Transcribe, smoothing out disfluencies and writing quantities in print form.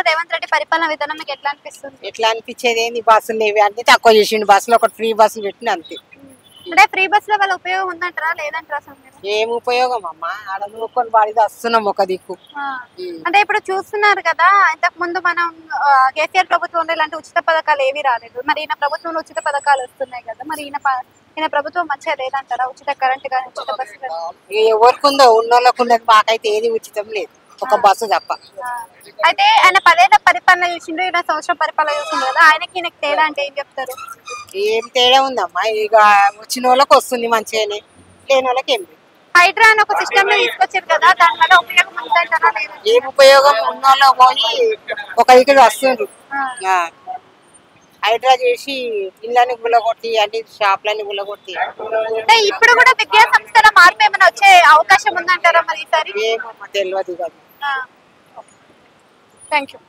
రేవంత్ రెడ్డి పరిపాలన విధానం మీకు ఎట్లా అనిపిస్తుంది? ఎట్లా అనిపించేది ఏంది, బస్సులు లేవి అన్ని తక్కువ చేసిండు. బస్సులో ఒకటి ఫ్రీ బస్సులు పెట్టిన అంతే. అంటే ఫ్రీ బస్ లో వాళ్ళ ఉపయోగం ఉందంటారా లేదంటారా? అసలు మీరు? ఏం ఉపయోగం అమ్మా, ఆడ నూకొని బాడిది వస్తున్నాం ఒక దిక్కు. అంటే ఇప్పుడు చూస్తున్నారు కదా, ఇంతకు ముందు మనం కేసీఆర్ ప్రభుత్వంలో ఇలాంటి ఉచిత పథకాలు ఏవి రాలేదు. మరి ఈయన ప్రభుత్వంలో ఉచిత పథకాలు వస్తున్నాయి కదా, మరి ఈయన ప్రభుత్వం మంచిగా లేదంటారా? ఉచిత కరెంట్ కానీ ఉచిత బస్సు కానీ ఎవరికి ఉందో, ఉన్నోళ్ళకు ఉన్నది. మాకైతే ఏది ఉచితం లేదు, ఒక బస్సు తప్ప. అయితే ఆయన 10 ఏళ్ల పరిపాలన చూసిండు, ఈయన సంవత్సరం పరిపాలన చూసిండు కదా, ఈయనకి తేడా అంటే ఏం చెప్తారు? ఏం తేడా ఉందమ్మా, ఇక వచ్చిన వాళ్ళకి వస్తుంది మంచిగానే, లేని వాళ్ళకి ఏం లేదు. హైడ్రా అని ఒక సిస్టమ్ ని తీసుకొచ్చారు కదా, దాని వల్ల ఉపయోగం ఉందంటారా లేదా? ఏం ఉపయోగం, ఉన్నోళ్ళు పోయి ఒక ఇక్కడ వస్తుండ్రు. హైడ్రా చేసి ఇళ్ళని గుల్లగొట్టి అన్ని షాపులన్నీ గుల్లగొట్టి. అంటే ఇప్పుడు కూడా విద్యా సంస్థల మార్పు ఏమైనా వచ్చే అవకాశం ఉందంటారా మరి ఈసారి? ఏమో తెలియదు కదా. Thank you.